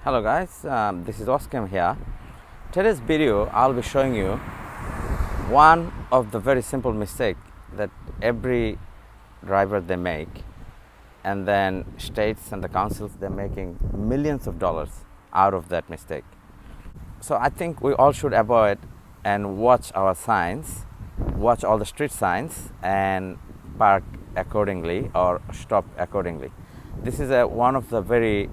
Hello guys, this is Oscar here. Today's video I'll be showing you one of the very simple mistake that every driver they make, and then states and the councils they're making millions of dollars out of that mistake. So I think we all should avoid and watch our signs, watch all the street signs and park accordingly or stop accordingly. This is one of the very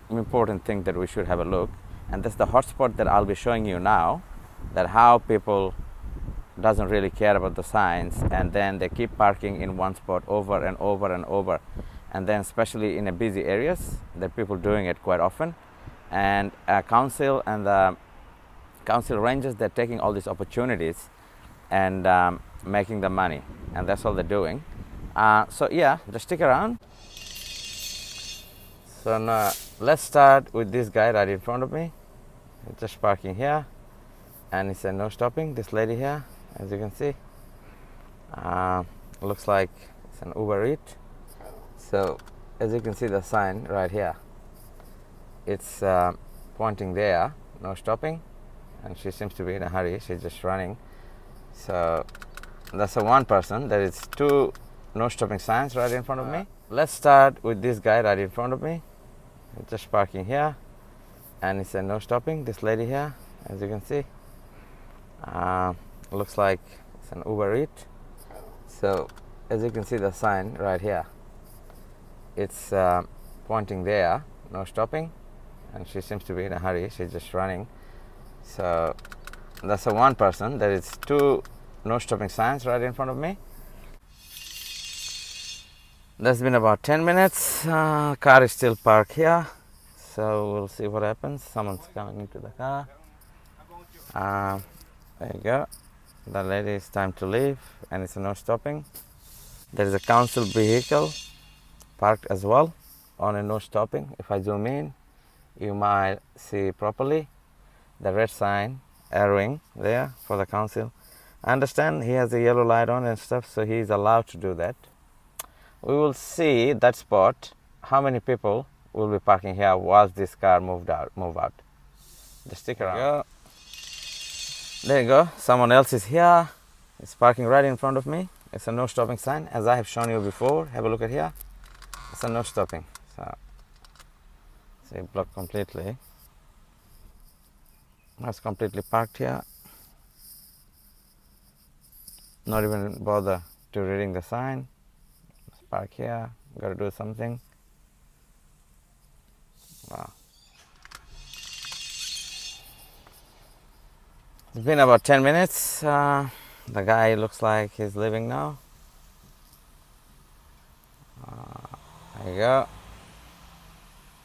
important thing that we should have a look, and that's the hotspot that I'll be showing you now, that how people doesn't really care about the signs, and then they keep parking in one spot over and over and over, and then especially in a busy areas that people doing it quite often, and council and the council rangers, they're taking all these opportunities and making the money, and that's all they're doing. So yeah, just stick around. So now let's start with this guy right in front of me. He's just parking here, and he said no stopping. This lady here, as you can see, looks like it's an Uber Eat. So as you can see the sign right here, it's pointing there, no stopping, and she seems to be in a hurry. She's just running. So that's a one person. There is two no stopping signs right in front of me. Let's start with this guy right in front of me. He's just parking here, and he said no stopping. This lady here, as you can see, looks like it's an Uber Eat. So as you can see the sign right here, it's pointing there, no stopping, and she seems to be in a hurry. She's just running. So that's a one person. There is two no stopping signs right in front of me. That's been about 10 minutes. Car is still parked here, so we'll see what happens. Someone's coming into the car. There you go. The lady, it's time to leave, and it's no stopping. There is a council vehicle parked as well on a no stopping. If I zoom in, you might see properly the red sign arrowing there for the council. I understand he has a yellow light on and stuff, so he's allowed to do that. We will see that spot, how many people will be parking here once this car move out. Just stick around. There you go. Someone else is here. It's parking right in front of me. It's a no stopping sign, as I have shown you before. Have a look at here. It's a no stopping. So see, blocked completely. It's completely parked here. Not even bother to reading the sign. Park here, gotta do something. Wow. It's been about 10 minutes. The guy looks like he's leaving now. There you go.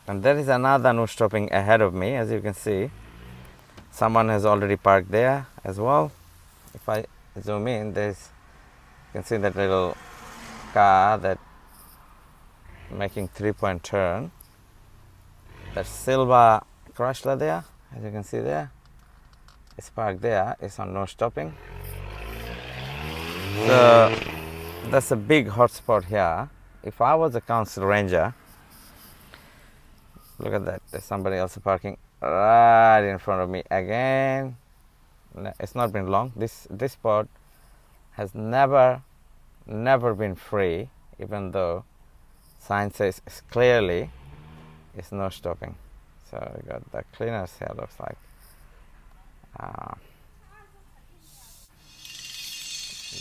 And there is another no stopping ahead of me, as you can see. Someone has already parked there as well. If I zoom in, you can see that little car that making 3-point turn. That silver Chrysler there, as you can see there, it's parked there. It's on no stopping. So that's a big hotspot here. If I was a council ranger, look at that. There's somebody else parking right in front of me again. It's not been long. This spot has never been free, even though sign says clearly it's no stopping. So we got the cleaners here, looks like.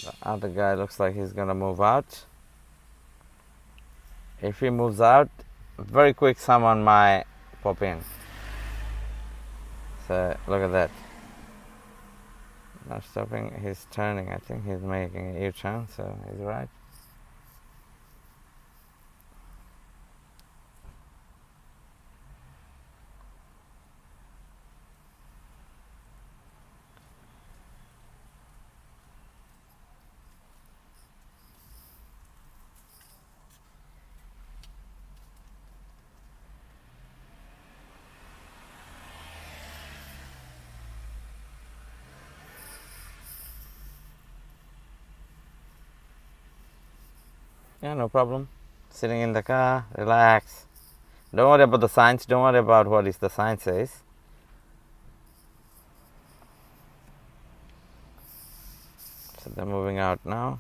The other guy looks like he's gonna move out. If he moves out very quick, someone might pop in. So look at that. No stopping, he's turning. I think he's making a U-turn, so he's right. Yeah, no problem. Sitting in the car, relax. Don't worry about the signs. Don't worry about what is the sign says. So they're moving out now.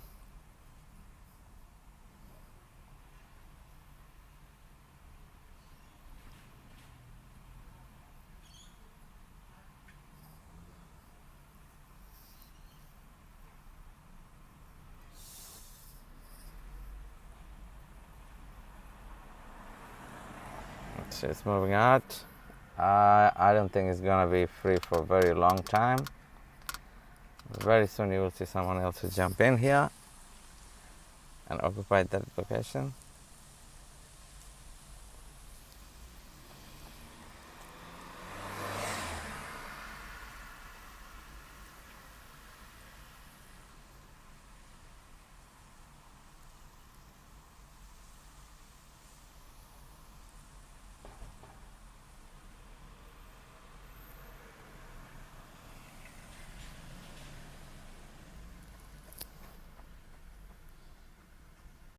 So it's moving out. I don't think it's gonna be free for a very long time. Very soon you will see someone else who jump in here and occupy that location.